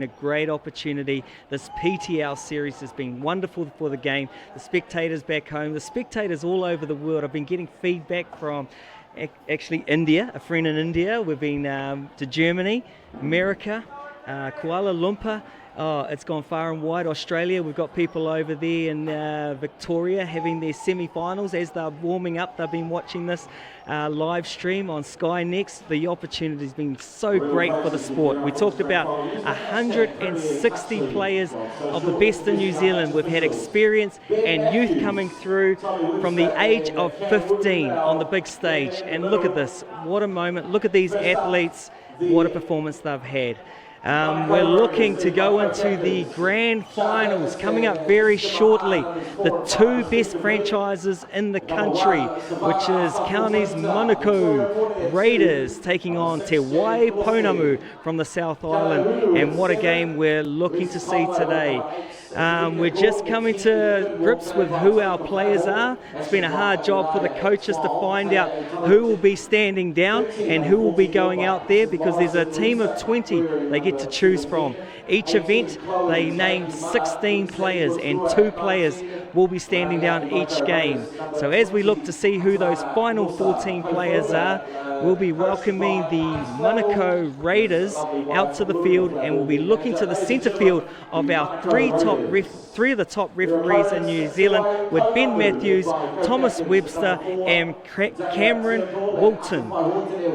A great opportunity. This PTL series has been wonderful for the game. The spectators back home, the spectators all over the world. I've been getting feedback from actually India, a friend in India. We've been to Germany, America, Kuala Lumpur. Oh, it's gone far and wide. Australia, we've got people over there in Victoria having their semi-finals. As they're warming up, they've been watching this live stream on Sky Next. The opportunity has been so great for the sport. We talked about 160 players of the best in New Zealand. We've had experience and youth coming through from the age of 15 on the big stage. And look at this, what a moment. Look at these athletes, what a performance they've had. We're looking to go into the grand finals coming up very shortly. The two best franchises in the country, which is Counties Manukau Raiders taking on Te Waipounamu from the South Island. And what a game we're looking to see today. We're just coming to grips with who our players are. It's been a hard job for the coaches to find out who will be standing down and who will be going out there, because there's a team of 20 they get to choose from. Each event they name 16 players and 2 players will be standing down each game. So as we look to see who those final 14 players are, we'll be welcoming the Manukau Raiders out to the field, and we'll be looking to the centre field of our three of the top referees in New Zealand, with Ben Matthews, Thomas Webster and Cameron Walton.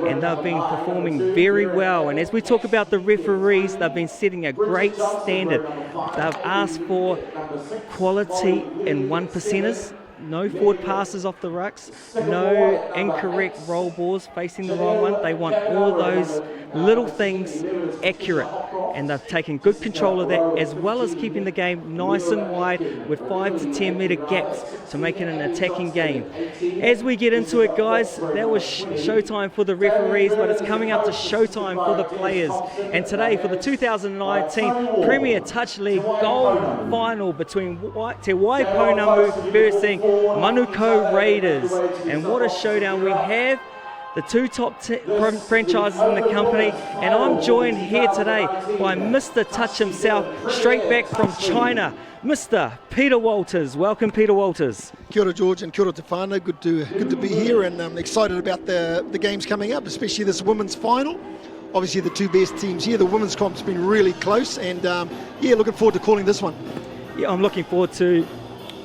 And they've been performing very well. And as we talk about the referees, they've been setting a great standard. They've asked for quality in 1%ers. No forward passes off the rucks, no incorrect roll balls facing the wrong one. They want all those little things accurate, and they've taken good control of that, as well as keeping the game nice and wide with 5 to 10 metre gaps to make it an attacking game. As we get into it, guys, that was showtime for the referees, but it's coming up to showtime for the players. And today, for the 2019 Premier Touch League Gold Final between Te Waipounamu versus Manukau Raiders. And what a showdown we have. The two top franchises in the company, and I'm joined here today by Mr. Touch himself, straight back from China, Mr. Peter Walters. Welcome, Peter Walters. Kia ora, George, and kia ora te whānau. Good to be here, and I'm excited about the games coming up, especially this women's final. Obviously the two best teams here. The women's comp's been really close, and looking forward to calling this one. Yeah, I'm looking forward to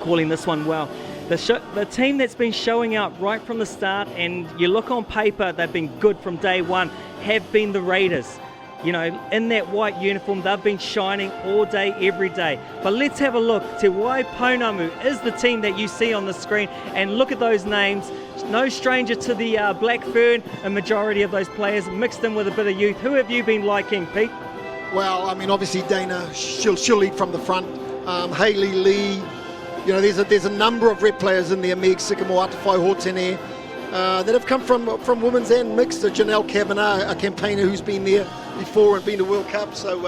calling this one well. The team that's been showing up right from the start, and you look on paper, they've been good from day one, have been the Raiders. You know, in that white uniform, they've been shining all day, every day. But let's have a look. Te Waipounamu is the team that you see on the screen, and look at those names. No stranger to the black fern, a majority of those players mixed in with a bit of youth. Who have you been liking, Pete? Well, I mean, obviously Dana, she'll lead from the front. Hayley Lee. You know, there's a number of rep players in there, Meg Sycamore, Atawhai Hortene, that have come from women's and mixed. Janelle Kavanagh, a campaigner who's been there before and been to World Cup. So,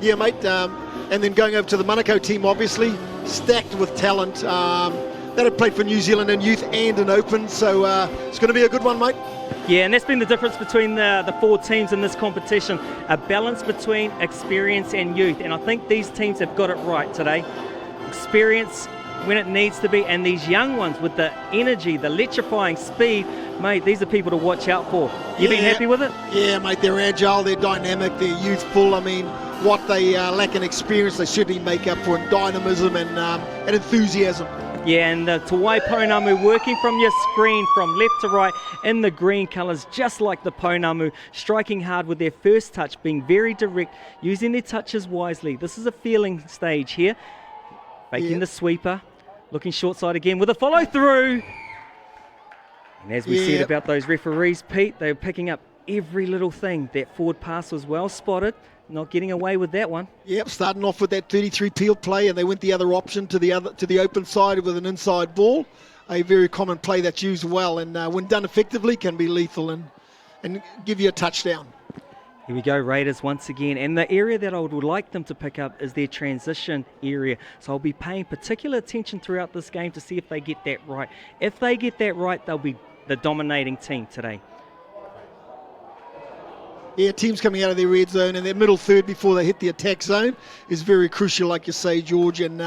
mate. And then going over to the Manukau team, obviously, stacked with talent. That have played for New Zealand in youth and in open. So it's going to be a good one, mate. Yeah, and that's been the difference between the 4 teams in this competition. A balance between experience and youth. And I think these teams have got it right today. Experience when it needs to be, and these young ones with the energy, the electrifying speed, mate, these are people to watch out for. You've been happy with it? Yeah, mate, they're agile, they're dynamic, they're youthful. I mean, what they lack in experience, they certainly make up for in dynamism and enthusiasm. Yeah, and Te Waipounamu working from your screen from left to right in the green colours, just like the Pounamu, striking hard with their first touch, being very direct, using their touches wisely. This is a feeling stage here. Making the sweeper, looking short side again with a follow through. And as we said about those referees, Pete, they were picking up every little thing. That forward pass was well spotted, not getting away with that one. Yep, starting off with that 33 peel play, and they went the other option to the open side with an inside ball. A very common play that's used well, and when done effectively can be lethal and give you a touchdown. Here we go, Raiders once again. And the area that I would like them to pick up is their transition area. So I'll be paying particular attention throughout this game to see if they get that right. If they get that right, they'll be the dominating team today. Yeah, teams coming out of their red zone and their middle third before they hit the attack zone is very crucial, like you say, George. And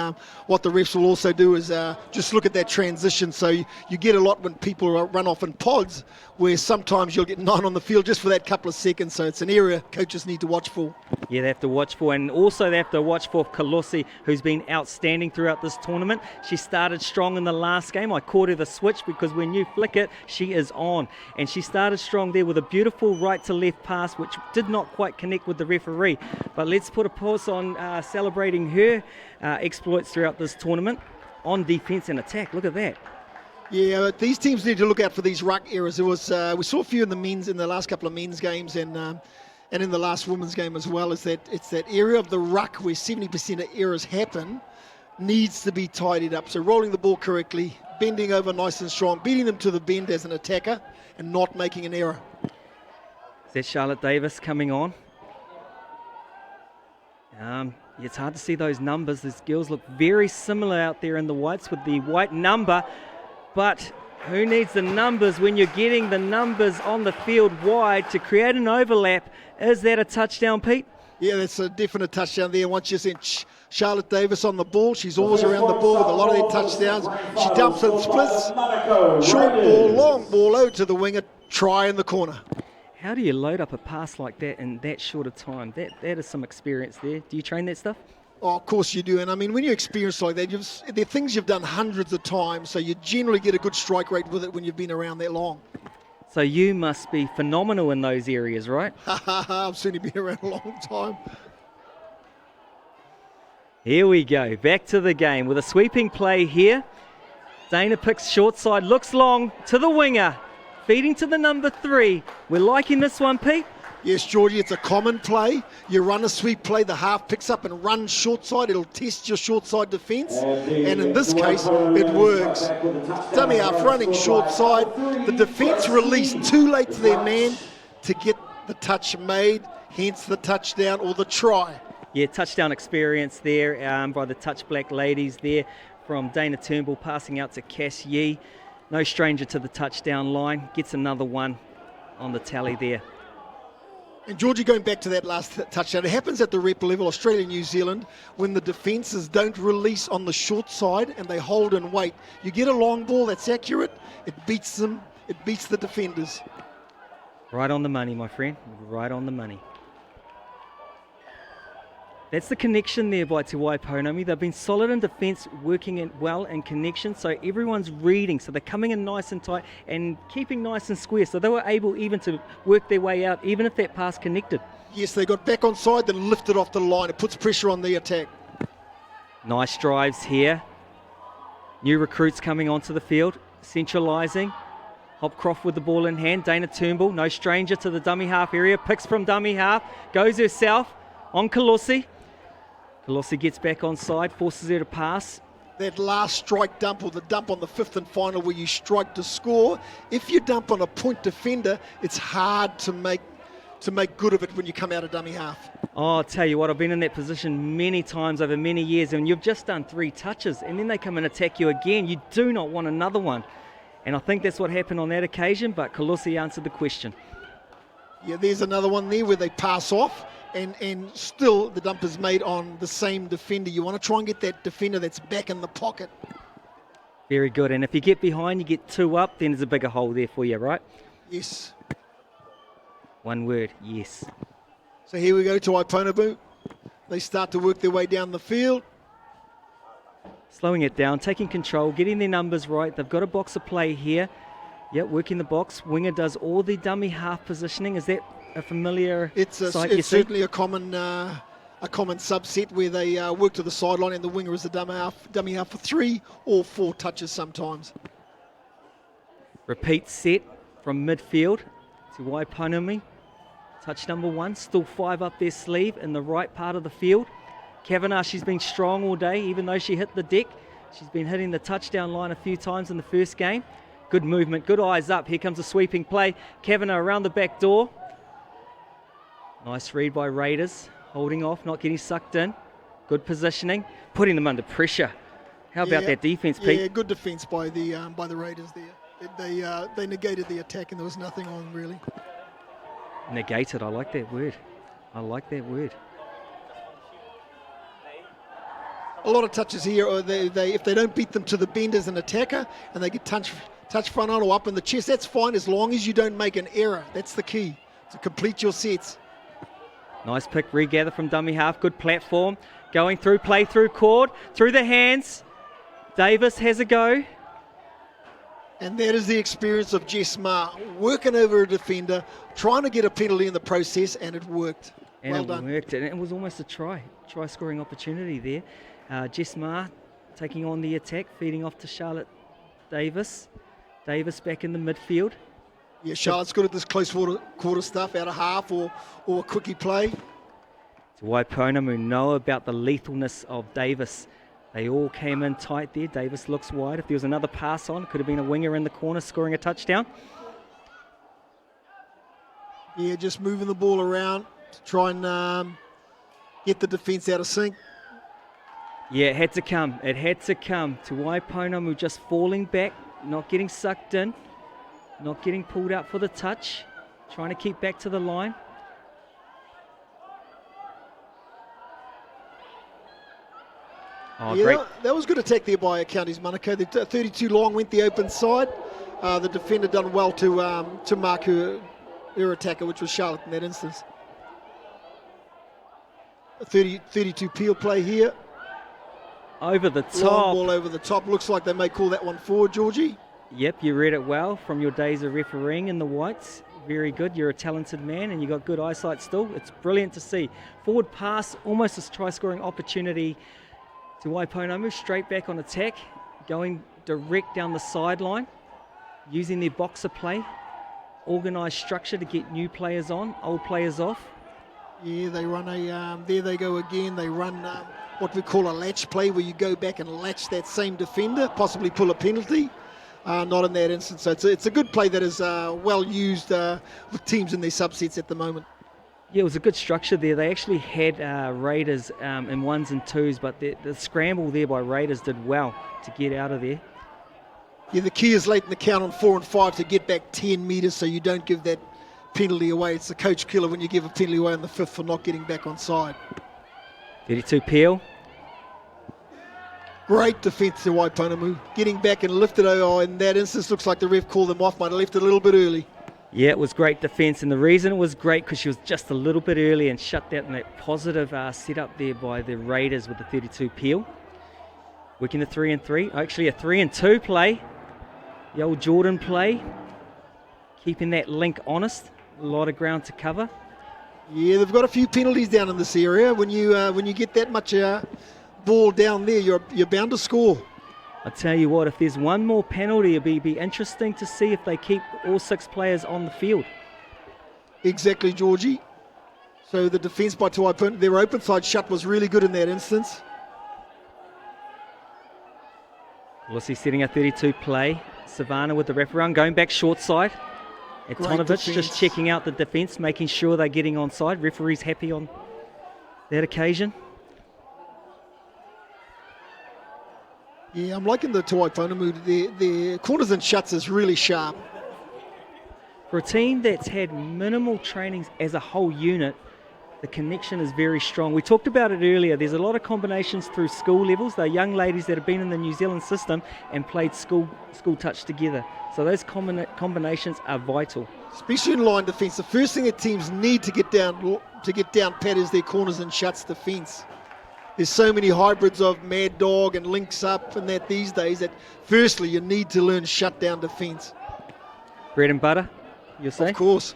what the refs will also do is just look at that transition. So you get a lot when people run off in pods, where sometimes you'll get 9 on the field just for that couple of seconds. So it's an area coaches need to watch for. Yeah, they have to watch for, and also they have to watch for Kalosi, who's been outstanding throughout this tournament. She started strong in the last game. I caught her the switch because when you flick it, she is on. And she started strong there with a beautiful right to left pass, which did not quite connect with the referee. But let's put a pause on celebrating her exploits throughout this tournament on defense and attack. Look at that. Yeah, these teams need to look out for these ruck errors. There was we saw a few in the last couple of men's games and in the last women's game as well. Is that it's that area of the ruck where 70% of errors happen needs to be tidied up. So rolling the ball correctly, bending over nice and strong, beating them to the bend as an attacker, and not making an error. Is that Charlotte Davis coming on? It's hard to see those numbers. These girls look very similar out there in the whites with the white number, but who needs the numbers when you're getting the numbers on the field wide to create an overlap? Is that a touchdown, Pete? Yeah, that's a definite touchdown there. Once you sent Charlotte Davis on the ball, she's always around the ball with a lot of their touchdowns. She dumps and splits. Short ball, long ball out to the winger, try in the corner. How do you load up a pass like that in that short a time? That is some experience there. Do you train that stuff? Oh, of course you do. And I mean, when you experience like that, they're things you've done hundreds of times, so you generally get a good strike rate with it when you've been around that long. So you must be phenomenal in those areas, right? I've certainly been around a long time. Here we go, back to the game with a sweeping play here. Dana picks short side, looks long to the winger, feeding to the number 3. We're liking this one, Pete. Yes, Georgie, it's a common play. You run a sweep play, the half picks up and runs short side. It'll test your short side defence. And in this case, it works. Dummy half running short side. The defence released too late to their man to get the touch made, hence the touchdown or the try. Yeah, touchdown experience there by the Touch Black ladies there from Dana Turnbull passing out to Cass Yee. No stranger to the touchdown line. Gets another one on the tally there. And Georgie, going back to that last touchdown, it happens at the rep level, Australia, New Zealand, when the defences don't release on the short side and they hold and wait. You get a long ball that's accurate, it beats them, it beats the defenders. Right on the money, my friend, right on the money. That's the connection there by Te Waipounamu. They've been solid in defence, working well in connection, so everyone's reading. So they're coming in nice and tight and keeping nice and square. So they were able even to work their way out, even if that pass connected. Yes, they got back on side, then lifted off the line. It puts pressure on the attack. Nice drives here. New recruits coming onto the field, centralising. Hopcroft with the ball in hand. Dana Turnbull, no stranger to the dummy half area. Picks from dummy half, goes herself on Kalosi. Kalosi gets back on side, forces her to pass. That last strike dump or the dump on the 5th and final where you strike to score, if you dump on a point defender, it's hard to make good of it when you come out of dummy half. Oh, I'll tell you what, I've been in that position many times over many years, and you've just done 3 touches and then they come and attack you again. You do not want another one. And I think that's what happened on that occasion, but Kalosi answered the question. Yeah, there's another one there where they pass off. And still the dump is made on the same defender. You want to try and get that defender that's back in the pocket. Very good. And if you get behind, you get 2 up, then there's a bigger hole there for you, right? Yes. One word, yes. So here we go to Waipounamu. They start to work their way down the field. Slowing it down, taking control, getting their numbers right. They've got a box of play here. Yep, working the box. Winger does all the dummy half positioning. Is that a familiar sight? It's certainly a common subset where they work to the sideline and the winger is the dummy half for 3 or 4 touches sometimes. Repeat set from midfield to Waipounamu. Touch number 1, still 5 up their sleeve in the right part of the field. Kavanagh, she's been strong all day, even though she hit the deck. She's been hitting the touchdown line a few times in the first game. Good movement, good eyes up. Here comes a sweeping play. Kavanagh around the back door. Nice read by Raiders, holding off, not getting sucked in. Good positioning, putting them under pressure. How about that defence, Pete? Yeah, good defence by the Raiders there. They negated the attack and there was nothing on really. Negated, I like that word. I like that word. A lot of touches here, or if they don't beat them to the bend as an attacker and they get touch front on or up in the chest, that's fine as long as you don't make an error. That's the key to complete your sets. Nice pick, regather from dummy half, good platform. Going through, play through chord, through the hands. Davis has a go. And that is the experience of Jess Ma, working over a defender, trying to get a penalty in the process, and it worked. And well it done. worked, and it was almost a try scoring opportunity there. Jess Ma taking on the attack, feeding off to Charlotte Davis. Davis back in the midfield. Yeah, Charlotte's good at this close quarter stuff, out of half or a quickie play. So Waipounamu know about the lethalness of Davis. They all came in tight there. Davis looks wide. If there was another pass on, could have been a winger in the corner scoring a touchdown. Yeah, just moving the ball around to try and get the defence out of sync. Yeah, it had to come. It had to come to Waipounamu just falling back, not getting sucked in, not getting pulled out for the touch, trying to keep back to the line. Oh, yeah, great. That was good attack there by Counties Manukau. The 32 long went the open side. The defender done well to mark her attacker, which was Charlotte in that instance. A 32 peel play here. Over the top. Long ball over the top. Looks like they may call that one forward, Georgie. Yep, you read it well from your days of refereeing in the Whites. Very good. You're a talented man and you got good eyesight still. It's brilliant to see. Forward pass, almost a try-scoring opportunity to Waipounamu. Straight back on attack, going direct down the sideline, using their boxer play, organised structure to get new players on, old players off. Yeah, they run there they go again. They run what we call a latch play, where you go back and latch that same defender, possibly pull a penalty. Not in that instance. So it's a good play that is well used with teams in their subsets at the moment. Yeah, it was a good structure there. They actually had Raiders in ones and twos, but the scramble there by Raiders did well to get out of there. Yeah, the key is late in the count on 4 and 5 to get back 10 metres so you don't give that penalty away. It's the coach killer when you give a penalty away on the 5th for not getting back on side. 32 Peel. Great defence to Waipounamu. Getting back and lifted. Oh, in that instance, looks like the ref called them off. Might have left it a little bit early. Yeah, it was great defence, and the reason it was great because she was just a little bit early and shut down that positive setup there by the Raiders with the 32 Peel. Working the 3 and 3. Actually, a 3 and 2 play. The old Jordan play. Keeping that link honest. A lot of ground to cover. Yeah, they've got a few penalties down in this area. When you get that much ball down there, you're bound to score. I tell you what, if there's one more penalty, it'll be interesting to see if they keep all 6 players on the field. Exactly, Georgie. So the defence by Waipounamu, their open side shut was really good in that instance. Lucy setting a 32 play. Savannah with the wraparound, going back short side. Etonovich just checking out the defence, making sure they're getting onside. Referee's happy on that occasion. Yeah, I'm liking the Waipounamu. Their corners and shuts is really sharp. For a team that's had minimal trainings as a whole unit, the connection is very strong. We talked about it earlier. There's a lot of combinations through school levels. They're young ladies that have been in the New Zealand system and played school touch together. So those combinations are vital. Especially in line defence, the first thing that teams need to get down pat is their corners and shuts defence. There's so many hybrids of Mad Dog and Links Up and that these days that firstly you need to learn shutdown defence. Bread and butter, you'll say? Of course.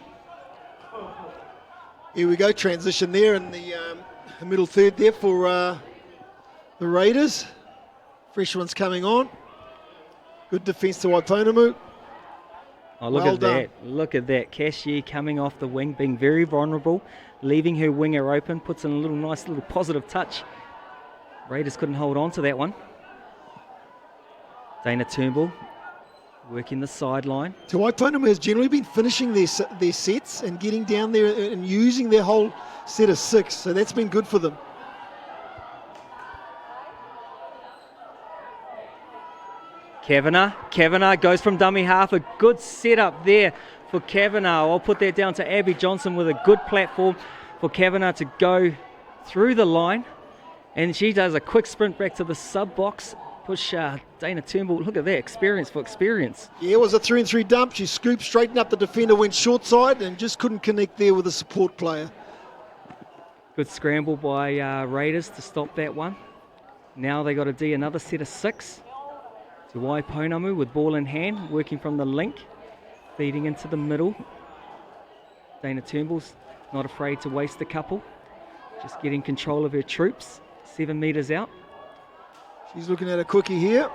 Here we go, transition there in the middle third there for the Raiders. Fresh ones coming on. Good defence to Waipounamu. Oh, look at that. Look at that. Cashier coming off the wing, being very vulnerable, leaving her winger open, puts in a nice little positive touch. Raiders couldn't hold on to that one. Dana Turnbull working the sideline. Waipounamu has generally been finishing their sets and getting down there and using their whole set of 6, so that's been good for them. Kavanagh goes from dummy half. A good setup there for Kavanagh. I'll put that down to Abby Johnson with a good platform for Kavanagh to go through the line. And she does a quick sprint back to the sub box. Push Dana Turnbull. Look at that, experience for experience. Yeah, it was a 3-and-3 dump. She scooped, straightened up the defender, went short side and just couldn't connect there with a support player. Good scramble by Raiders to stop that one. Now they got to do another set of 6 to Waipounamu with ball in hand, working from the link, feeding into the middle. Dana Turnbull's not afraid to waste a couple, just getting control of her troops. 7 metres out. She's looking at a quickie here.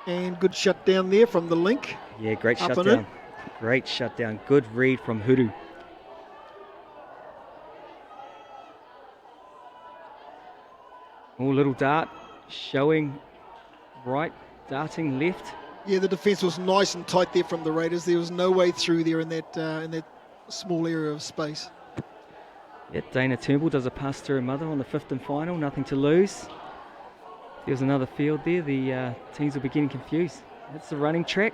And good shutdown there from the link. Yeah, great shutdown. Great shutdown. Good read from Huru. Oh, little dart showing right, darting left. Yeah, the defence was nice and tight there from the Raiders. There was no way through there in that small area of space. Yeah, Dana Turnbull does a pass to her mother on the 5th and final, nothing to lose. There's another field there, the teams will be getting confused. That's the running track.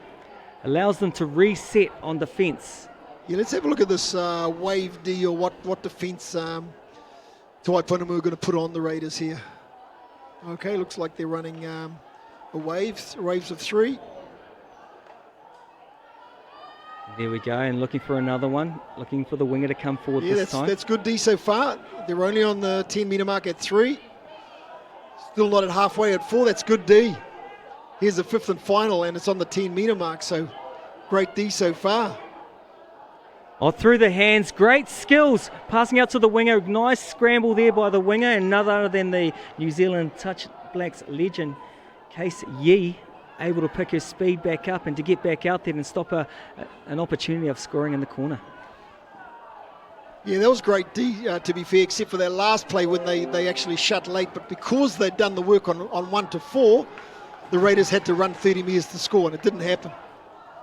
Allows them to reset on defence. Yeah, let's have a look at this wave D, or what defence Waipounamu are going to put on the Raiders here. Okay, looks like they're running waves of 3. There we go, and looking for another one. Looking for the winger to come forward this time. That's good D so far. They're only on the 10-metre mark at 3. Still not at halfway at 4. That's good D. Here's the 5th and final, and it's on the 10-metre mark, so great D so far. Oh, through the hands, great skills. Passing out to the winger, nice scramble there by the winger, and none other than the New Zealand Touch Blacks legend, Case Yee, able to pick her speed back up and to get back out there and stop an opportunity of scoring in the corner. Yeah, that was great D, to be fair, except for that last play when they actually shut late. But because they'd done the work on 1 to 4, the Raiders had to run 30 metres to score, and it didn't happen.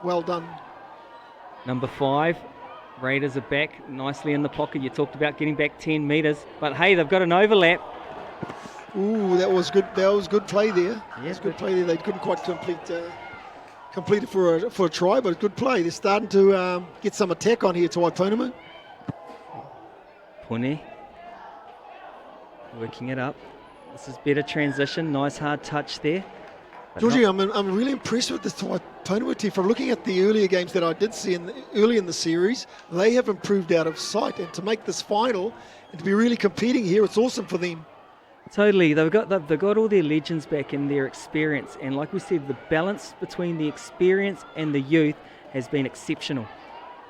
Well done. Number 5, Raiders are back nicely in the pocket. You talked about getting back 10 metres, but hey, they've got an overlap. Ooh, that was good. That was good play there. Yes, good play there. They couldn't quite complete it for a try, but good play. They're starting to get some attack on here to Waipounamu. Pune working it up. This is better transition. Nice hard touch there. Georgie, I'm really impressed with this Waipounamu team. From looking at the earlier games that I did see early in the series, they have improved out of sight. And to make this final and to be really competing here, it's awesome for them. Totally, they've got all their legends back in their experience, and like we said, the balance between the experience and the youth has been exceptional.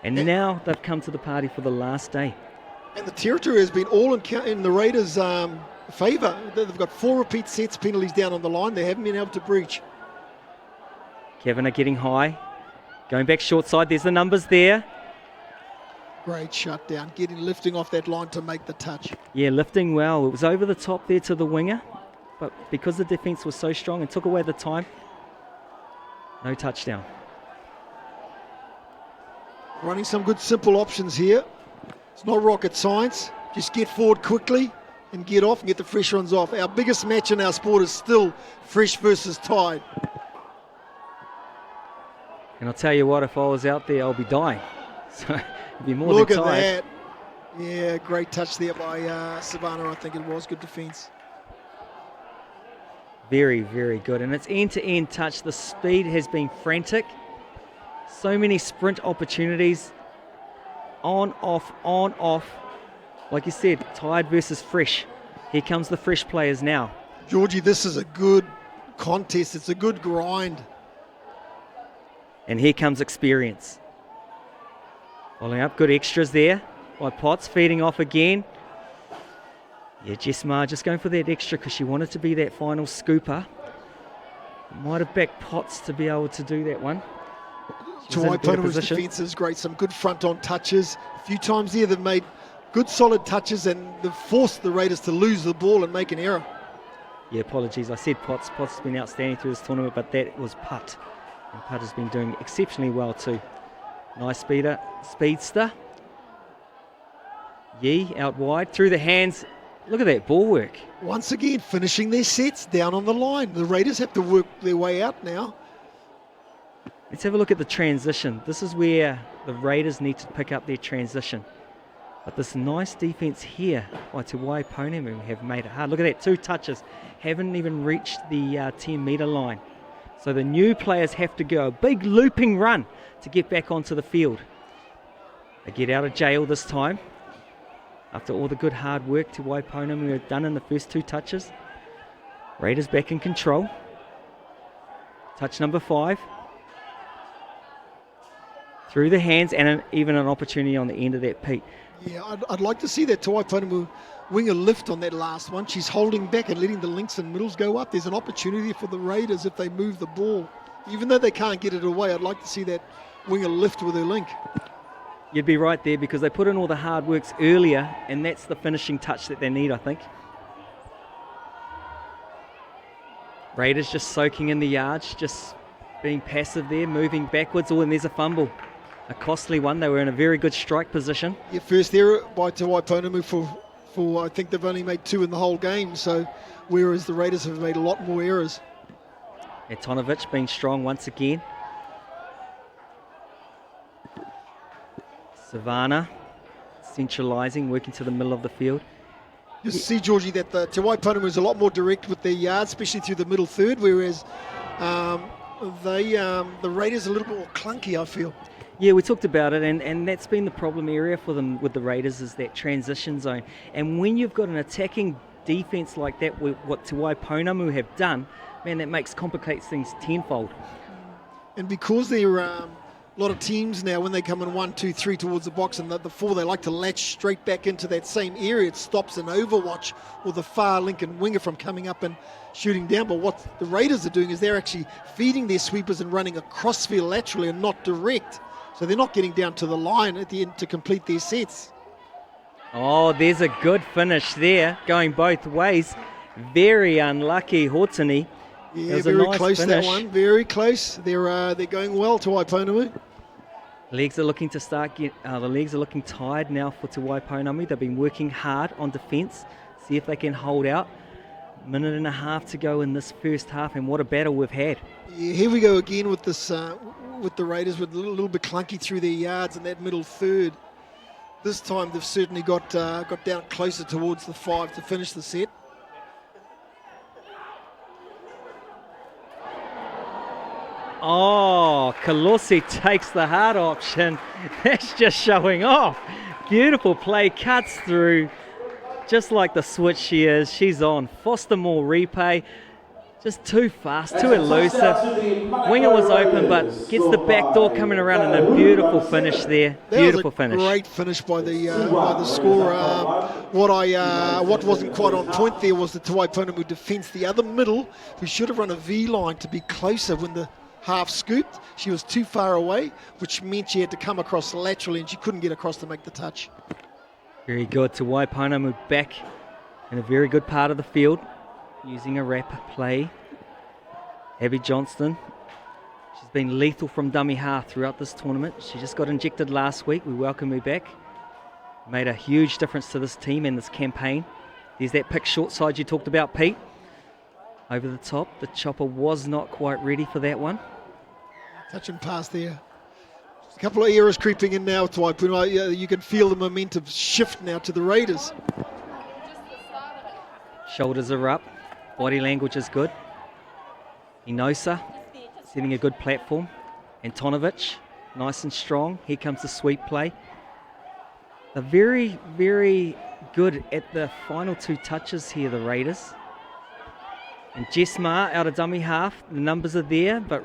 And now they've come to the party for the last day. And the territory has been all in the Raiders' favour. They've got 4 repeat sets penalties down on the line. They haven't been able to breach. Kavanagh getting high, going back short side. There's the numbers there. Great shutdown, lifting off that line to make the touch. Yeah, lifting well. It was over the top there to the winger, but because the defence was so strong and took away the time, no touchdown. Running some good simple options here. It's not rocket science. Just get forward quickly and get off and get the fresh ones off. Our biggest match in our sport is still fresh versus tied. And I'll tell you what, if I was out there, I'll be dying. So it'd be more Look than at tired. that. Yeah, great touch there by Savannah, I think it was. Good defence. Very, very good. And it's end-to-end touch. The speed has been frantic. So many sprint opportunities. On, off, on, off. Like you said, tired versus fresh. Here comes the fresh players now. Georgie, this is a good contest. It's a good grind. And here comes experience. Following up, good extras there by Potts, feeding off again. Yeah, Jessmar just going for that extra because she wanted to be that final scooper. Might have backed Potts to be able to do that one. Waipounamu's defence is great. Some good front-on touches. A few times there they've made good solid touches and they've forced the Raiders to lose the ball and make an error. Yeah, apologies. I said Potts. Potts has been outstanding through this tournament, but that was Putt. And Putt has been doing exceptionally well too. Nice speedster. Yee out wide. Through the hands. Look at that ball work. Once again, finishing their sets down on the line. The Raiders have to work their way out now. Let's have a look at the transition. This is where the Raiders need to pick up their transition. But this nice defense here by Te Waipounamu have made it hard. Look at that, 2 touches. Haven't even reached the 10-metre line. So the new players have to go a big looping run to get back onto the field. They get out of jail this time. After all the good hard work Te Waipounamu have done in the first 2 touches. Raiders back in control. Touch number 5. Through the hands and even an opportunity on the end of that, Pete. Yeah, I'd like to see that Te Waipounamu winger lift on that last one. She's holding back and letting the links and middles go up. There's an opportunity for the Raiders if they move the ball. Even though they can't get it away, I'd like to see that winger lift with her link. You'd be right there because they put in all the hard works earlier and that's the finishing touch that they need, I think. Raiders just soaking in the yards, just being passive there, moving backwards. Oh, and there's a fumble. A costly one. They were in a very good strike position. Yeah, first error by Te Waipounamu for I think they've only made 2 in the whole game, so whereas the Raiders have made a lot more errors. Etonovich being strong once again. Savannah centralising, working to the middle of the field. You see, Georgie, that the Te Waipounamu is a lot more direct with their yards, especially through the middle third, whereas the Raiders are a little bit more clunky, I feel. Yeah, we talked about it, and that's been the problem area for them with the Raiders is that transition zone. And when you've got an attacking defence like that, what Te Waipounamu have done, man, that complicates things tenfold. And because there are a lot of teams now, when they come in 1, 2, 3 towards the box, and the 4, they like to latch straight back into that same area. It stops an overwatch or the far Lincoln winger from coming up and shooting down. But what the Raiders are doing is they're actually feeding their sweepers and running across field laterally and not direct. So they're not getting down to the line at the end to complete their sets. Oh, there's a good finish there, going both ways. Very unlucky, Hortony. Yeah, very nice close finish. That one. Very close. They're going well to Waipounamu. Legs are looking to start. The legs are looking tired now for Te Waipounamu. They've been working hard on defence. See if they can hold out. Minute and a half to go in this first half, and what a battle we've had. Yeah, here we go again with this. With the Raiders, with a little bit clunky through their yards in that middle third. This time they've certainly got down closer towards the 5 to finish the set. Oh, Kalosi takes the hard option. That's just showing off. Beautiful play, cuts through, just like the switch she is. She's on. Foster Moore repay. Just too fast, too elusive. Winger was open, but gets the back door coming around and a beautiful finish there. Beautiful finish. Great finish by the scorer. What wasn't quite on point there was the Te Waipounamu defence. The other middle, who should have run a V line to be closer when the half scooped. She was too far away, which meant she had to come across laterally, and she couldn't get across to make the touch. Very good. Te Waipounamu back in a very good part of the field, using a wrap play. Abby Johnston, she's been lethal from dummy half throughout this tournament. She just got injected last week. We welcome her back. Made a huge difference to this team and this campaign. There's that pick short side you talked about, Pete. Over the top. The chopper was not quite ready for that one. Touch and pass there. Just a couple of errors creeping in now. You can feel the momentum shift now to the Raiders. Shoulders are up. Body language is good. Inosa setting a good platform. Antonovich, nice and strong. Here comes the sweep play. They're very, very good at the final 2 touches here, the Raiders. And Jessmar out of dummy half. The numbers are there, but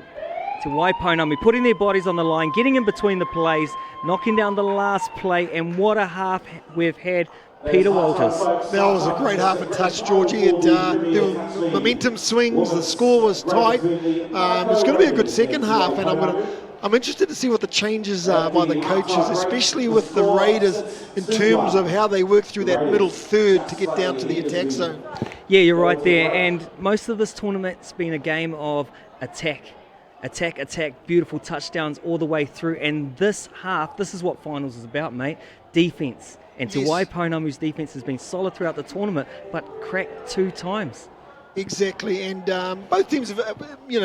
Te Waipounamu putting their bodies on the line, getting in between the plays, knocking down the last play, and what a half we've had. Peter Walters. That was a great half and touch, Georgie. There were momentum swings. The score was tight. It's going to be a good second half, and I'm interested to see what the changes are by the coaches, especially with the Raiders in terms of how they work through that middle third to get down to the attack zone. Yeah, you're right there. And most of this tournament's been a game of attack, beautiful touchdowns all the way through. And this half, this is what finals is about, mate. Defense. And Te Waipounamu's defence has been solid throughout the tournament, but cracked 2 times. Exactly, and both teams have,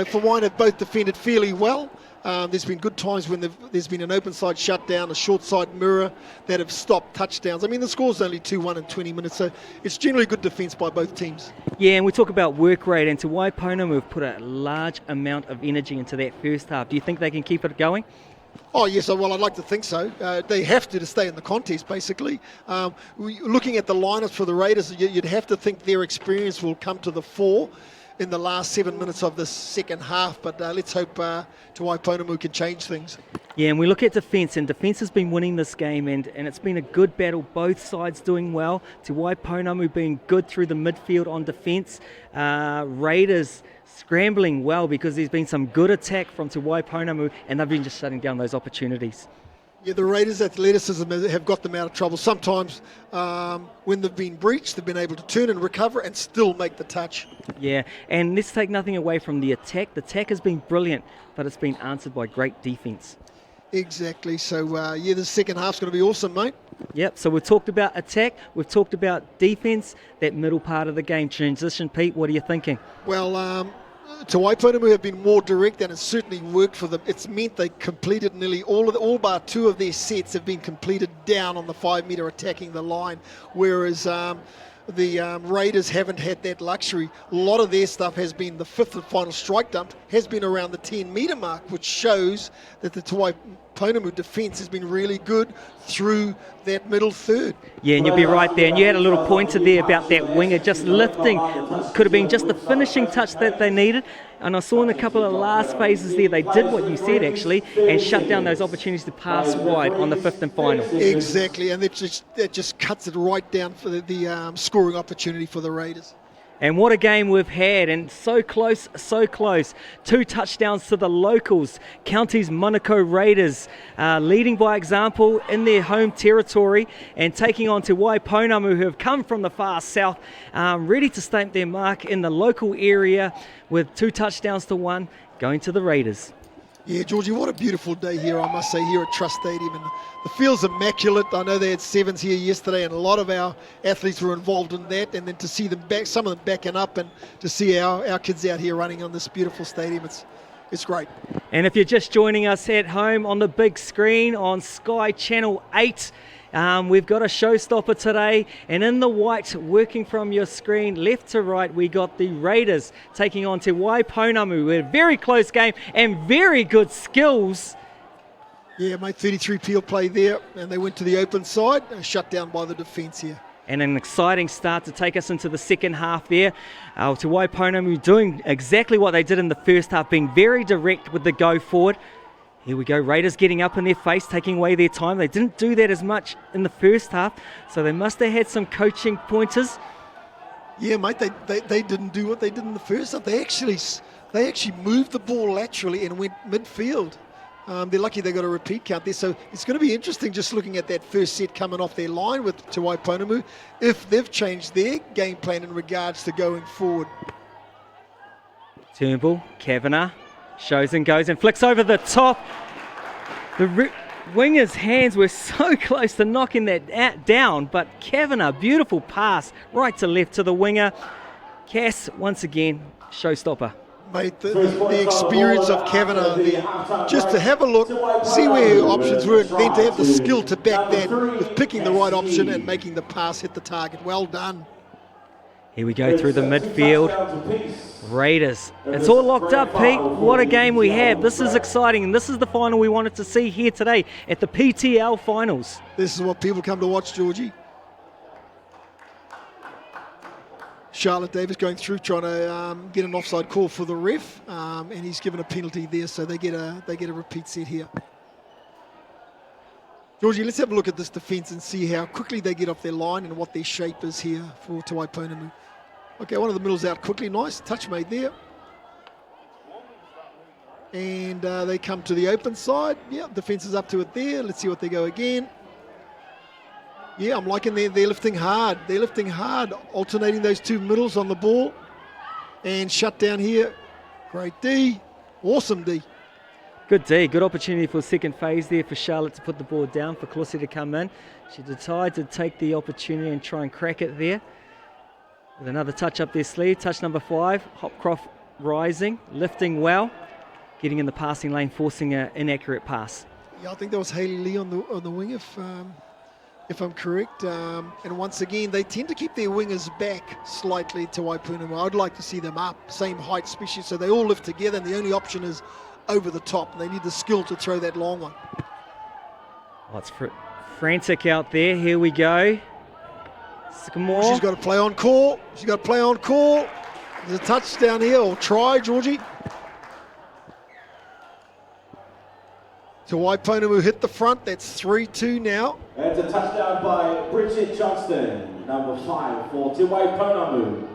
for Wine have both defended fairly well. There's been good times when there's been an open side shutdown, a short side mirror that have stopped touchdowns. I mean, the score's only 2-1 in 20 minutes, so it's generally good defence by both teams. Yeah, and we talk about work rate, and Te Waipounamu have put a large amount of energy into that first half. Do you think they can keep it going? Oh, yes, well, I'd like to think so. They have to stay in the contest, basically. Looking at the lineups for the Raiders, you'd have to think their experience will come to the fore in the last 7 minutes of the second half, but let's hope Te Waipounamu can change things. Yeah, and we look at defence, and defence has been winning this game, and it's been a good battle, both sides doing well. Te Waipounamu being good through the midfield on defence. Raiders scrambling well because there's been some good attack from Te Waipounamu, and they've been just shutting down those opportunities. Yeah, the Raiders' athleticism have got them out of trouble. Sometimes when they've been breached, they've been able to turn and recover and still make the touch. Yeah, and let's take nothing away from the attack. The attack has been brilliant, but it's been answered by great defence. Exactly. So, the second half's going to be awesome, mate. Yep, so we've talked about attack, we've talked about defence, that middle part of the game, transition. Pete, what are you thinking? Well, Te Waipounamu have been more direct, and it's certainly worked for them. It's meant they completed nearly all bar 2 of their sets have been completed down on the 5 metre attacking the line, whereas the Raiders haven't had that luxury. A lot of their stuff has been the 5th and final strike dump, has been around the 10 metre mark, which shows that the Te Waipounamu defence has been really good through that middle third. Yeah, and you'll be right there. And you had a little pointer there about that winger just lifting. Could have been just the finishing touch that they needed. And I saw in a couple of last phases there, they did what you said actually, and shut down those opportunities to pass wide on the 5th and final. Exactly, and that just cuts it right down for the scoring opportunity for the Raiders. And what a game we've had, and so close, so close. 2 touchdowns to the locals. County's Manukau Raiders leading by example in their home territory and taking on Te Waipounamu, who have come from the far south, ready to stamp their mark in the local area with 2 touchdowns to 1 going to the Raiders. Yeah, Georgie, what a beautiful day here, I must say, here at Trust Stadium. And the field's immaculate. I know they had 7s here yesterday, and a lot of our athletes were involved in that. And then to see them back, some of them backing up, and to see our kids out here running on this beautiful stadium, it's great. And if you're just joining us at home on the big screen on Sky Channel 8, we've got a showstopper today, and in the white, working from your screen left to right, we got the Raiders taking on Te Waipounamu with a very close game and very good skills. Yeah, mate, 33 peel play there, and they went to the open side, shut down by the defence here. And an exciting start to take us into the second half there. Te Waipounamu doing exactly what they did in the first half, being very direct with the go forward. Here we go, Raiders getting up in their face, taking away their time. They didn't do that as much in the first half, so they must have had some coaching pointers. Yeah, mate, they didn't do what they did in the first half. They actually moved the ball laterally and went midfield. They're lucky they got a repeat count there, so it's going to be interesting just looking at that first set coming off their line with Te Waipounamu, if they've changed their game plan in regards to going forward. Turnbull, Kavanagh. Shows and goes and flicks over the top. The winger's hands were so close to knocking that down, but Kavanagh, beautiful pass right to left to the winger. Cass, once again, showstopper. Mate, the experience of Kavanagh there, just to have a look, see where her options were, and then to have the skill to back that with picking the right option and making the pass hit the target. Well done. Here we go through the midfield. Raiders. It's all locked up, Pete. What a game we have. This is exciting, and this is the final we wanted to see here today at the PTL finals. This is what people come to watch, Georgie. Charlotte Davis going through, trying to get an offside call for the ref, and he's given a penalty there, so they get a repeat set here. Georgie, let's have a look at this defence and see how quickly they get off their line and what their shape is here for Te Waipounamu. Okay, one of the middles out quickly. Nice touch made there. And they come to the open side. Yeah, defence is up to it there. Let's see what they go again. Yeah, I'm liking they're lifting hard. They're lifting hard, alternating those 2 middles on the ball. And shut down here. Great D. Awesome D. Good D, good opportunity for second phase there for Charlotte to put the ball down, for Clossie to come in. She decided to take the opportunity and try and crack it there. With another touch up their sleeve, touch number 5, Hopcroft rising, lifting well, getting in the passing lane, forcing an inaccurate pass. Yeah, I think that was Hayley Lee on the wing, if I'm correct. And once again, they tend to keep their wingers back slightly to Waipounamu. I'd like to see them up, same height, especially so they all lift together, and the only option is over the top. They need the skill to throw that long one. Oh, it's frantic out there. Here we go. Sycamore. She's got to play on call. She's got to play on call. There's a touchdown here, or try, Georgie. To Waipounamu hit the front. That's 3-2 now. That's a touchdown by Bridget Johnston, number 5 for Te Waipounamu.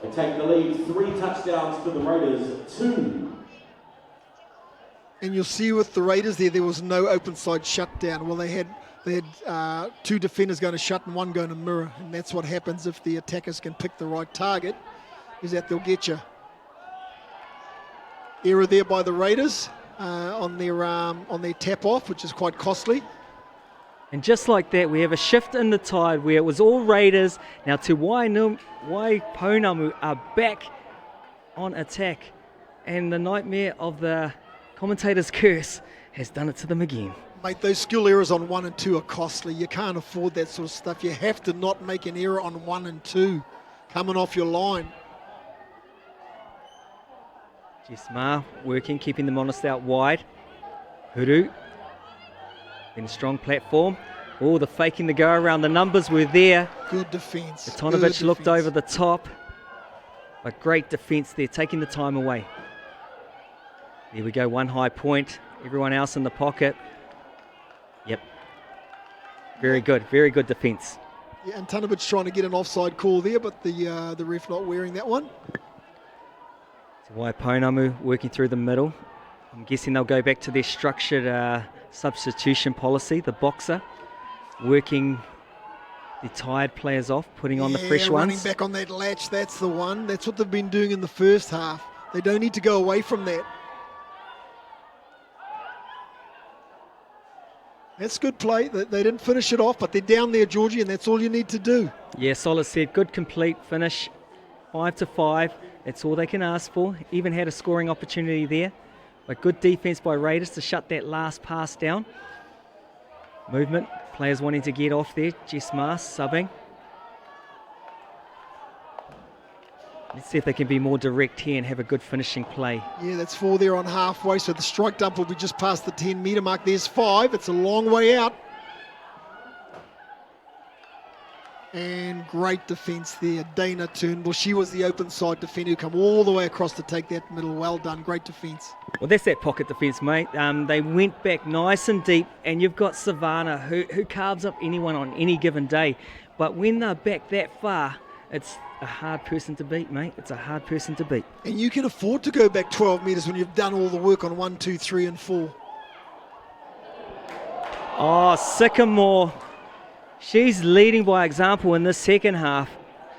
They take the lead, 3 touchdowns to the Raiders, 2. And you'll see with the Raiders there was no open side shutdown. Well, they had 2 defenders going to shut and 1 going to mirror, and that's what happens if the attackers can pick the right target, is that they'll get you. Error there by the Raiders on their tap off, which is quite costly. And just like that, we have a shift in the tide where it was all Raiders. Now Te Waipounamu are back on attack, and the nightmare of the commentator's curse has done it to them again. Mate, those skill errors on 1 and 2 are costly. You can't afford that sort of stuff. You have to not make an error on 1 and 2 coming off your line. Jessmar working, keeping them honest out wide. Huru in a strong platform. Oh, the faking the go around. The numbers were there. Good defence. Tonovich looked over the top. But great defence there, taking the time away. There we go, 1 high point. Everyone else in the pocket. Yep. Very good defence. Yeah, and Tonovich trying to get an offside call there, but the ref not wearing that one. So Waipounamu working through the middle. I'm guessing they'll go back to their structured substitution policy, the boxer, working the tired players off, putting on the fresh ones. Running back on that latch, that's the one. That's what they've been doing in the first half. They don't need to go away from that. That's good play. They didn't finish it off, but they're down there, Georgie, and that's all you need to do. Yeah, solid set. Good complete finish. 5-5. That's all they can ask for. Even had a scoring opportunity there. But good defense by Raiders to shut that last pass down. Movement. Players wanting to get off there. Jessmar subbing. Let's see if they can be more direct here and have a good finishing play. Yeah, that's 4 there on halfway, so the strike dump will be just past the 10-metre mark. There's 5. It's a long way out. And great defence there. Dana Turnbull, she was the open side defender who come all the way across to take that middle. Well done, great defence. Well, that's that pocket defence, mate. They went back nice and deep, and you've got Savannah who carves up anyone on any given day. But when they're back that far, it's a hard person to beat, mate. It's a hard person to beat. And you can afford to go back 12 metres when you've done all the work on 1, 2, 3 and 4. Oh, Sycamore. She's leading by example in this second half,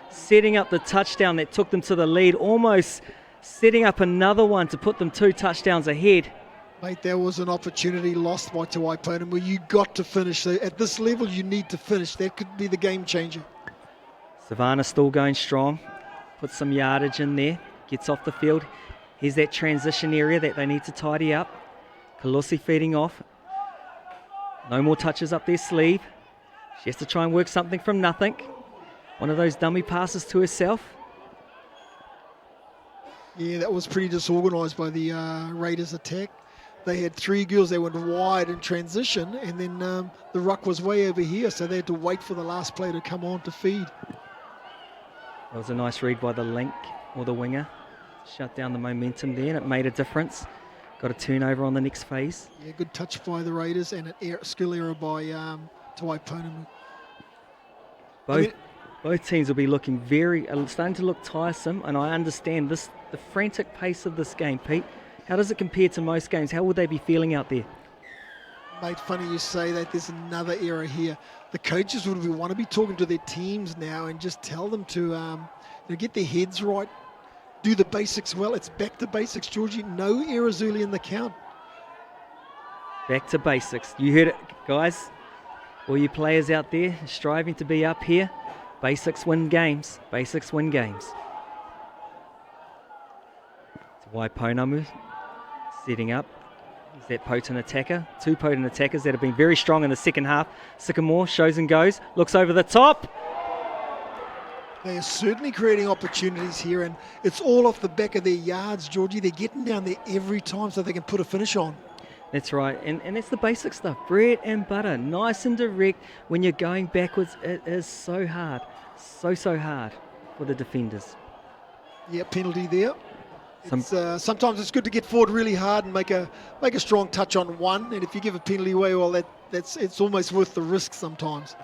setting up the touchdown that took them to the lead, almost setting up another one to put them 2 touchdowns ahead. Mate, there was an opportunity lost by Te Waipounamu where you got to finish. So at this level, you need to finish. That could be the game changer. Savannah still going strong. Puts some yardage in there. Gets off the field. Here's that transition area that they need to tidy up. Kalosi feeding off. No more touches up their sleeve. She has to try and work something from nothing. One of those dummy passes to herself. Yeah, that was pretty disorganised by the Raiders attack. They had 3 girls, they went wide in transition, and then the ruck was way over here, so they had to wait for the last player to come on to feed. That was a nice read by the link, or the winger. Shut down the momentum there, and it made a difference. Got a turnover on the next phase. Yeah, good touch by the Raiders, and an skill error by Te Waipounamu. Both teams will be looking starting to look tiresome, and I understand the frantic pace of this game, Pete. How does it compare to most games? How would they be feeling out there? Mate, funny you say that. There's another error here. The coaches would want to be talking to their teams now and just tell them to get their heads right, do the basics well. It's back to basics, Georgie. No errors early in the count. Back to basics. You heard it, guys. All you players out there striving to be up here. Basics win games. Basics win games. It's Waipounamu setting up. He's that potent attacker. Two potent attackers that have been very strong in the second half. Sycamore shows and goes. Looks over the top. They are certainly creating opportunities here, and it's all off the back of their yards, Georgie. They're getting down there every time so they can put a finish on. That's right, and that's the basic stuff. Bread and butter, nice and direct. When you're going backwards, it is so hard. So hard for the defenders. Yeah, penalty there. Sometimes it's good to get forward really hard and make a strong touch on one, and if you give a penalty away, well, it's almost worth the risk sometimes.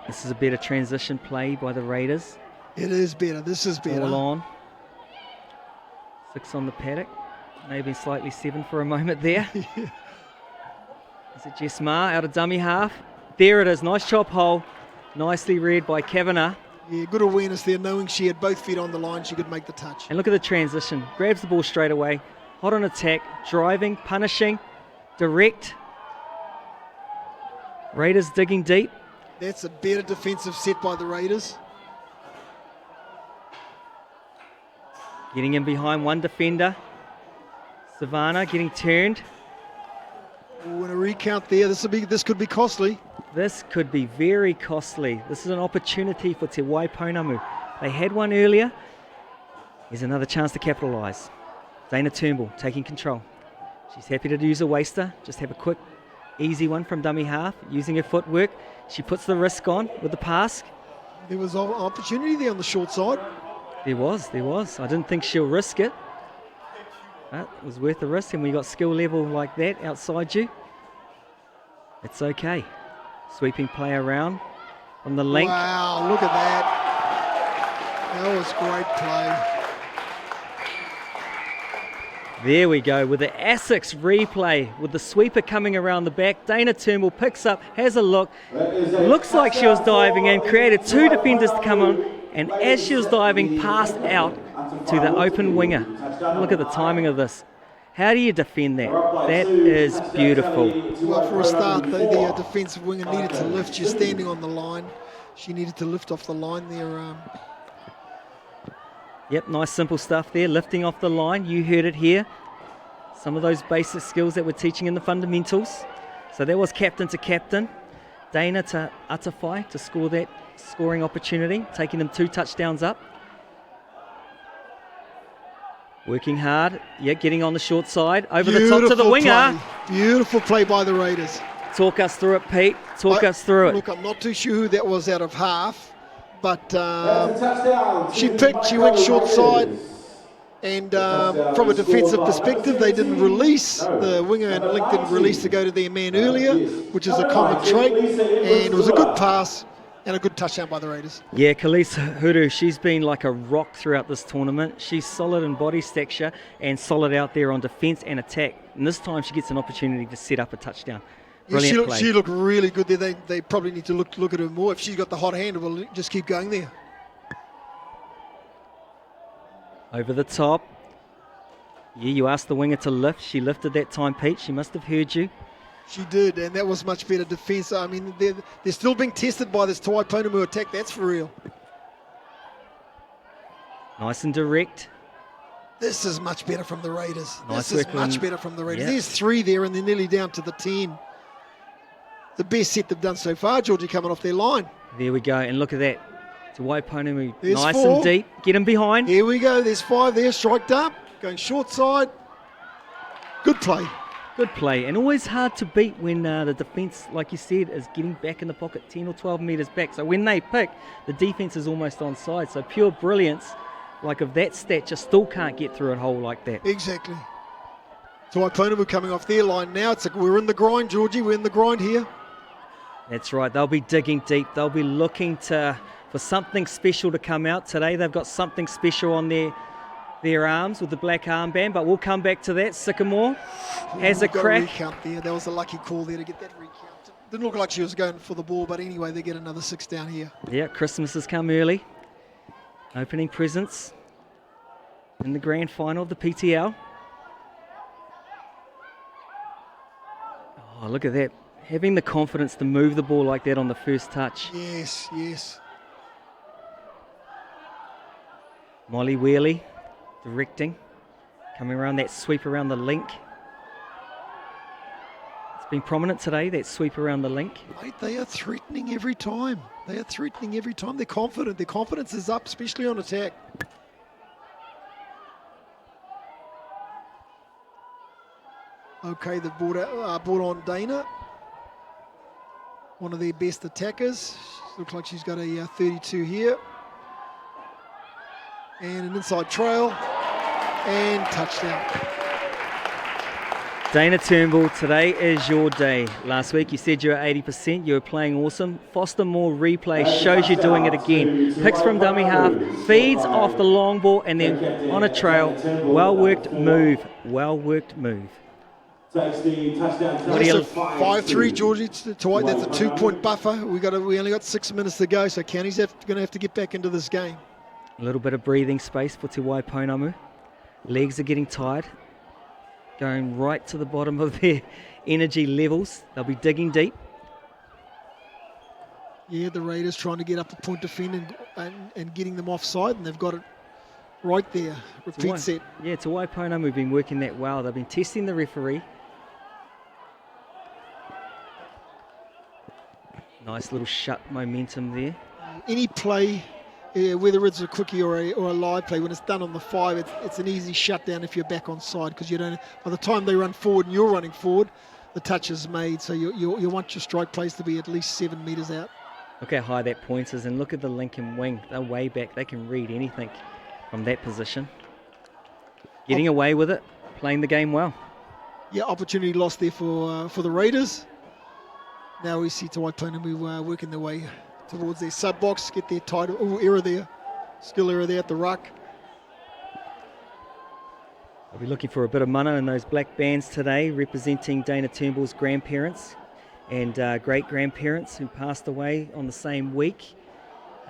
This is a better transition play by the Raiders. It is better. This is better. All on. 6 on the paddock. Maybe slightly 7 for a moment there. Is it Jess Ma out of dummy half? There it is. Nice chop hole. Nicely read by Kavanagh. Yeah, good awareness there, knowing she had both feet on the line, she could make the touch. And look at the transition. Grabs the ball straight away. Hot on attack. Driving, punishing, direct. Raiders digging deep. That's a better defensive set by the Raiders. Getting in behind one defender. Savannah getting turned. Ooh, and a recount there. This could be costly. This could be very costly. This is an opportunity for Te Waipounamu. They had one earlier. Here's another chance to capitalise. Dana Turnbull taking control. She's happy to use a waster. Just have a quick, easy one from dummy half, using her footwork. She puts the risk on with the pass. There was an opportunity there on the short side. There was. I didn't think she'll risk it. But it was worth the risk, and when you got skill level like that outside you, it's okay. Sweeping play around from the link. Wow, look at that. That was great play. There we go with the ASICS replay with the sweeper coming around the back. Dana Turnbull picks up, has a look. Looks like she was diving in, created 2 defenders to come on, and as she was diving, passed out to the open winger. Look at the timing of this. How do you defend that? That is beautiful. Well, for a start, the defensive winger needed to lift. She's standing on the line. She needed to lift off the line there. Yep, nice simple stuff there, lifting off the line. You heard it here. Some of those basic skills that we're teaching in the fundamentals. So that was captain to captain. Dana to Atawhai to score that scoring opportunity, taking them 2 touchdowns up. Working hard, getting on the short side, over the top to the winger. Beautiful play by the Raiders. Talk us through it, Pete. Talk us through it. Look, I'm not too sure who that was out of half, but she went short side, and from a defensive perspective, they didn't release. The winger and Link didn't release to go to their man earlier, which is a common trait, and it was a good pass. And a good touchdown by the Raiders. Yeah, Khalees Huru, she's been like a rock throughout this tournament. She's solid in body stature and solid out there on defence and attack. And this time she gets an opportunity to set up a touchdown. Brilliant play. She looked really good there. They probably need to look at her more. If she's got the hot hand, we'll just keep going there. Over the top. Yeah, you asked the winger to lift. She lifted that time, Pete. She must have heard you. She did, and that was much better defence. I mean, they're still being tested by this Te Waipounamu attack. That's for real. Nice and direct. This is much better from the Raiders. Nice this is much better from the Raiders. Yep. There's 3 there, and they're nearly down to the 10. The best set they've done so far, Georgie, coming off their line. There we go, and look at that. Te Waipounamu, There's nice 4. and deep. Get him behind. Here we go. There's 5 there, striked up, going short side. Good play. Good play, and always hard to beat when the defence, like you said, is getting back in the pocket 10 or 12 metres back. So when they pick, the defence is almost onside. So pure brilliance, like of that stat, just still can't get through a hole like that. Exactly. So Waipounamu coming off their line now. We're in the grind, Georgie. We're in the grind here. That's right. They'll be digging deep. They'll be looking for something special to come out today. They've got something special on their arms with the black armband, but we'll come back to that. Sycamore has a crack. Recount there. That was a lucky call there to get that recount. Didn't look like she was going for the ball, but anyway, they get another 6 down here. Yeah, Christmas has come early. Opening presents in the grand final of the PTL. Oh, look at that. Having the confidence to move the ball like that on the first touch. Yes, yes. Molly Wheely directing. Coming around that sweep around the link. It's been prominent today, that sweep around the link. Mate, they are threatening every time. They are threatening every time. They're confident. Their confidence is up, especially on attack. Okay, they've brought on Dana. One of their best attackers. Looks like she's got a 32 here. And an inside trail. And touchdown. Dana Turnbull, today is your day. Last week you said you were 80%, you were playing awesome. Foster Moore replay shows you doing it again. Picks from dummy half, feeds off the long ball, and then on a trail. Well worked move. Well worked move. Takes the touchdown. What do you 5-3, Georgie, to White. That's a 2-point buffer. We only got 6 minutes to go, so County's going to have to get back into this game. A little bit of breathing space for Te Waipounamu. Legs are getting tired. Going right to the bottom of their energy levels. They'll be digging deep. Yeah, the Raiders trying to get up the point defend and getting them offside, and they've got it right there. Repeat set. Yeah, Te Waipounamu have been working that well. They've been testing the referee. Nice little shut momentum there. Any play, whether it's a quickie or a live play, when it's done on the 5, it's an easy shutdown if you're back on side, because you don't. By the time they run forward and you're running forward, the touch is made. So you want your strike plays to be at least 7 metres out. Look how high that point is, and look at the Lincoln wing. They're way back. They can read anything from that position. Getting away with it, playing the game well. Yeah, opportunity lost there for the Raiders. Now we see Te Waipounamu working their way towards their sub box, get their title. Oh, error there, skill error there at the ruck. I'll be looking for a bit of mana in those black bands today, representing Dana Turnbull's grandparents and great-grandparents who passed away on the same week.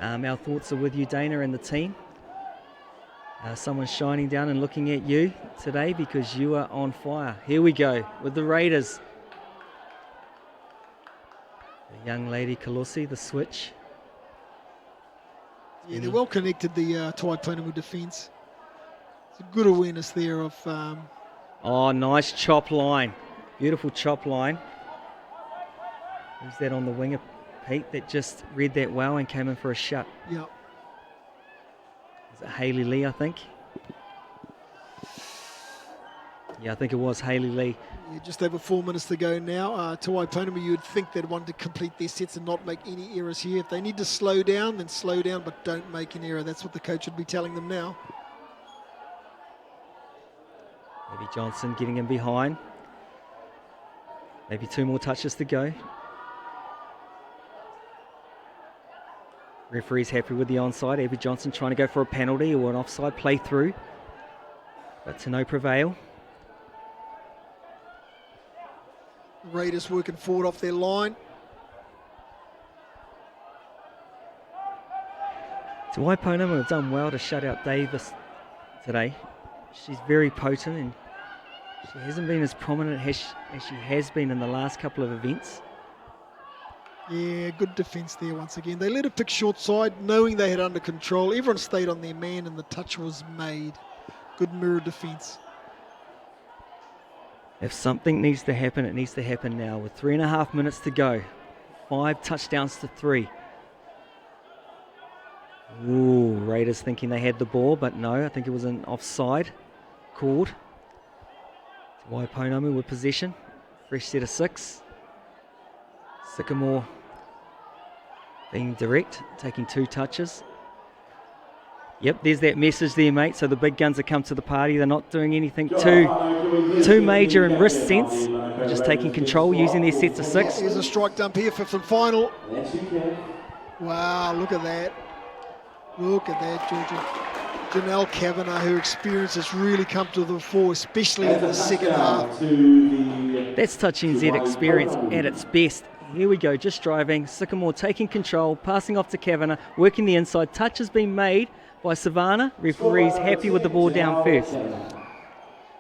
Our thoughts are with you, Dana, and the team. Someone's shining down and looking at you today because you are on fire. Here we go with the Raiders. The young lady Kalosi, the switch. Yeah, they're well connected, the Te Waipounamu defence. It's a good awareness there of... Oh, nice chop line. Beautiful chop line. Who's that on the winger, Pete, that just read that well and came in for a shut? Yeah. Is it Hayley Lee, I think? Yeah, I think it was Hayley Lee. Yeah, just over 4 minutes to go now. Te Waipounamu, you would think they'd want to complete their sets and not make any errors here. If they need to slow down, then slow down, but don't make an error. That's what the coach would be telling them now. Maybe Johnson getting in behind. Maybe 2 more touches to go. Referee's happy with the onside. Abby Johnson trying to go for a penalty or an offside play through. But to no prevail. Raiders working forward off their line. So Waipounamu have done well to shut out Davis today. She's very potent and she hasn't been as prominent as she has been in the last couple of events. Yeah, good defence there once again. They let her pick short side, knowing they had under control. Everyone stayed on their man and the touch was made. Good mirror defence. If something needs to happen, it needs to happen now. With 3.5 minutes to go. 5 touchdowns to 3. Ooh, Raiders thinking they had the ball, but no, I think it was an offside called. Waipounamu with possession. Fresh set of 6. Sycamore being direct, taking 2 touches. Yep, there's that message there, mate. So the big guns have come to the party. They're not doing anything too major in risk sense. They're just taking control, using their sets of 6. Here's a strike dump here, 5th and final. Wow, look at that. Look at that, Georgia. Janelle Kavanagh, her experience has really come to the fore, especially in the second half. That's Touch NZ experience at its best. Here we go, just driving. Sycamore taking control, passing off to Kavanagh, working the inside. Touch has been made by Savannah. Referee's happy with the ball down first.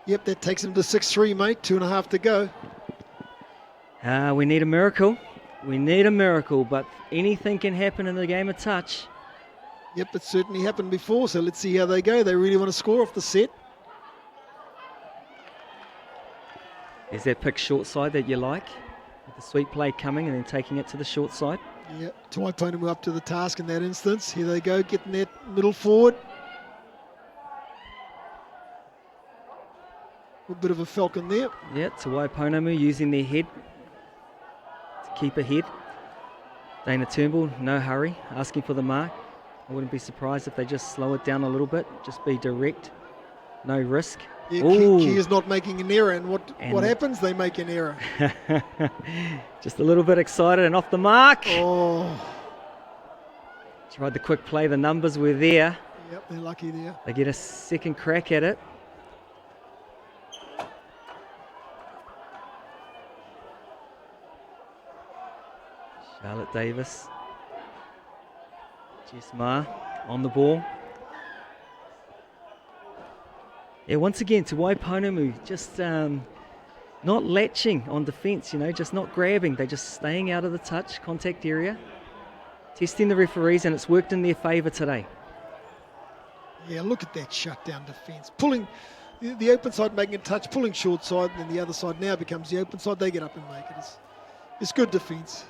Yep, that takes him to 6-3, mate. 2.5 to go. We need a miracle. We need a miracle, but anything can happen in the game of touch. Yep, it certainly happened before, so let's see how they go. They really want to score off the set. Is that pick short side that you like? With the sweep play coming and then taking it to the short side. Yeah, Waipounamu up to the task in that instance. Here they go, getting that middle forward. A bit of a falcon there. Yeah, Waipounamu using their head to keep ahead. Dana Turnbull, no hurry, asking for the mark. I wouldn't be surprised if they just slow it down a little bit, just be direct, no risk. Yeah, Key is not making an error, and what happens? They make an error. Just a little bit excited and off the mark. Oh. Tried the quick play, the numbers were there. Yep, they're lucky there. They get a second crack at it. Charlotte Davis. Jess Ma on the ball. Yeah, once again, to Waipounamu, just not latching on defence, just not grabbing. They're just staying out of the touch, contact area, testing the referees, and it's worked in their favour today. Yeah, look at that shutdown defence. Pulling the open side, making a touch, pulling short side, and then the other side now becomes the open side. They get up and make it. It's good defence.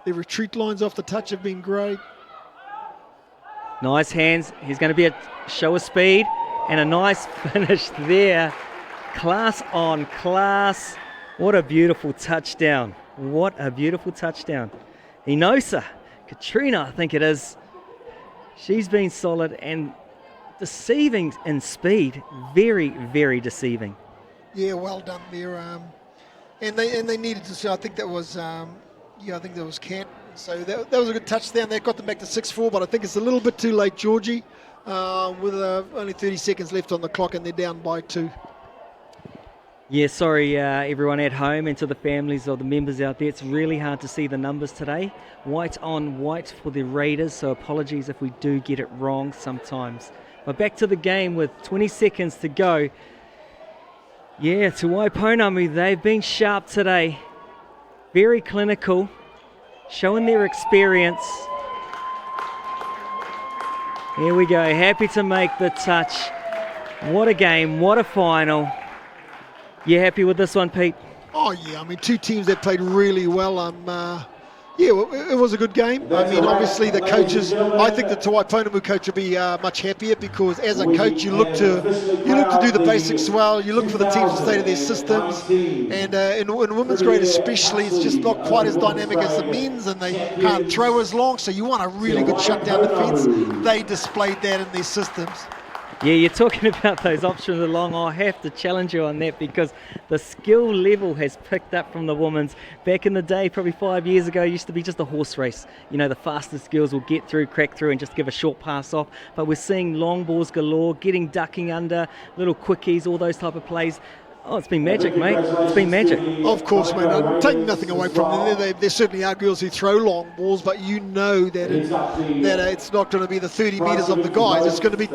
Their retreat lines off the touch have been great. Nice hands. He's going to be a show of speed. And a nice finish there. Class on class. What a beautiful touchdown. What a beautiful touchdown. Inosa, Katrina, I think it is. She's been solid and deceiving in speed. Very, very deceiving. Yeah, well done there. And they needed to see. I think that was I think that was Kent. So that was a good touchdown. That got them back to 6-4, but I think it's a little bit too late, Georgie. With only 30 seconds left on the clock and they're down by 2. Yeah, sorry everyone at home and to the families of the members out there. It's really hard to see the numbers today. White on white for the Raiders, so apologies if we do get it wrong sometimes. But back to the game with 20 seconds to go. Yeah, to Waipounamu, they've been sharp today. Very clinical, showing their experience. Here we go, happy to make the touch. What a game, what a final. You happy with this one, Pete? Oh yeah, I mean, two teams that played really well. Yeah, it was a good game. I mean, obviously the coaches, I think the Waipounamu coach will be much happier because as a coach you look to do the basics well, you look for the teams to stay to their systems, and in women's grade especially, it's just not quite as dynamic as the men's and they can't throw as long, so you want a really good shutdown defence. They displayed that in their systems. Yeah, you're talking about those options along. I have to challenge you on that because the skill level has picked up from the women's. Back in the day, probably 5 years ago, it used to be just a horse race. The fastest girls will get through, crack through and just give a short pass off. But we're seeing long balls galore, ducking under, little quickies, all those type of plays. Oh, it's been magic, mate. It's been magic. Of course, mate. I'm taking nothing away from them. There certainly are girls who throw long balls, but you know that it's not going to be the 30 metres of the guys. It's going to be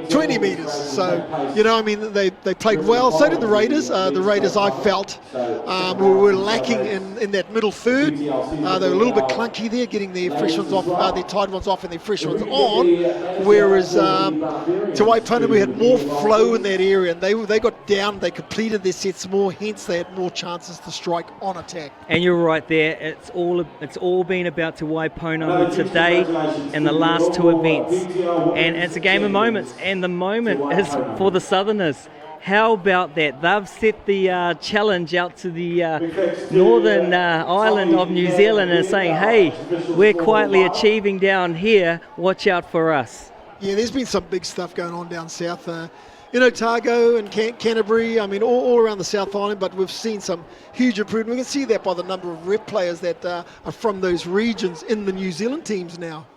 20 metres. So, they played well. So did the Raiders. The Raiders, I felt, were lacking in that middle third. They were a little bit clunky there, getting their fresh ones off, their tied ones off and their fresh ones on. Whereas Waipounamu had more flow in that area, and they got down. They completed their sets more, hence they had more chances to strike on attack. And you're right there, it's all been about Waipounamu today in the last two events. And it's a game of moments, and the moment is for the Southerners. How about that? They've set the challenge out to the northern island of New Zealand and saying, hey, we're quietly achieving down here, watch out for us. Yeah, there's been some big stuff going on down south. Otago and Canterbury, I mean, all around the South Island, but we've seen some huge improvement. We can see that by the number of rep players that are from those regions in the New Zealand teams now.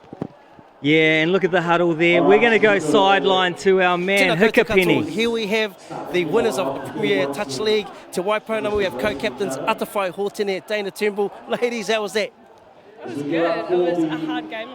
Yeah, and look at the huddle there. We're going to go sideline to our man, Hikapeni. Here we have the winners of the Premier Touch League. To Waipounamu, we have co-captains Atawhai Hortene, Dana Turnbull. Ladies, how was that? It was good. It was a hard game,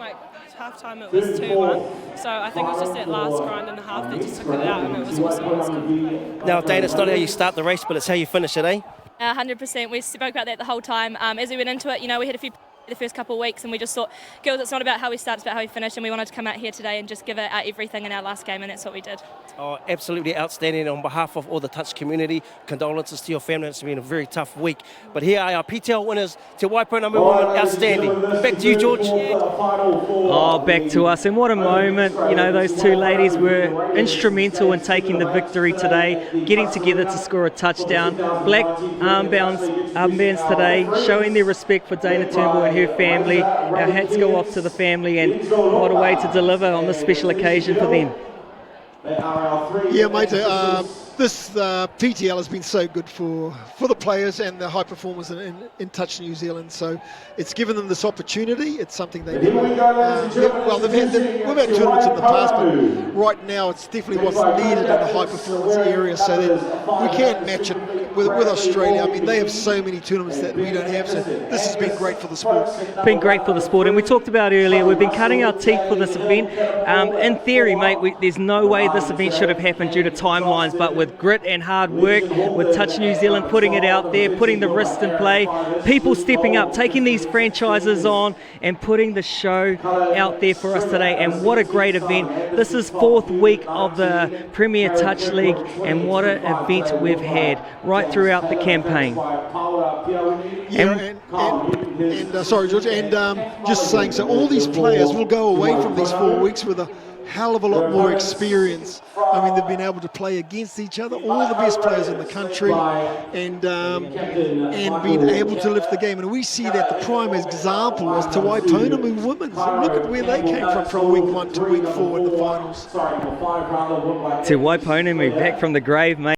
half-time it was 2-1, so I think it was just that last grind and a half that just took it out, and it was awesome. It was good. Now, Dana, it's not how you start the race, but it's how you finish it, eh? 100%. We spoke about that the whole time. As we went into it, we had a few the first couple of weeks, and we just thought, girls, it's not about how we start, it's about how we finish, and we wanted to come out here today and just give it everything in our last game, and that's what we did. Oh, absolutely outstanding. On behalf of all the touch community, condolences to your family. It's been a very tough week. But here are our PTL winners, Te Waipounamu women, outstanding. Back to you, George. Oh, back to us. And what a moment. Those two ladies were instrumental in taking the victory today, getting together to score a touchdown. Black armbands today, showing their respect for Dana Turnbull and her family. Our hats go off to the family, and what a way to deliver on this special occasion for them. Yeah, mate, this PTL has been so good for the players and the high performers in Touch New Zealand. So it's given them this opportunity. It's something they never. We've had tournaments in the past, but right now it's definitely what's needed in the high performance area, so that we can't match it with Australia. I mean, they have so many tournaments that we don't have. So this has been great for the sport. Been great for the sport, and we talked about earlier, we've been cutting our teeth for this event. In theory, mate, there's no way this event should have happened due to timelines, but with grit and hard work, with Touch New Zealand putting it out there, putting the wrist in play, people stepping up, taking these franchises on and putting the show out there for us today. And what a great event. This is 4th week of the Premier Touch League, and what an event we've had right throughout the campaign. Sorry, George, and just saying, so all these players will go away from these 4 weeks with a hell of a lot more experience. I mean, they've been able to play against each other, all the best players in the country, and being able to lift the game. And we see that the prime example was Te Waipounamu women. So look at where they came from week 1 to week 4 in the finals. Te Waipounamu back from the grave, mate.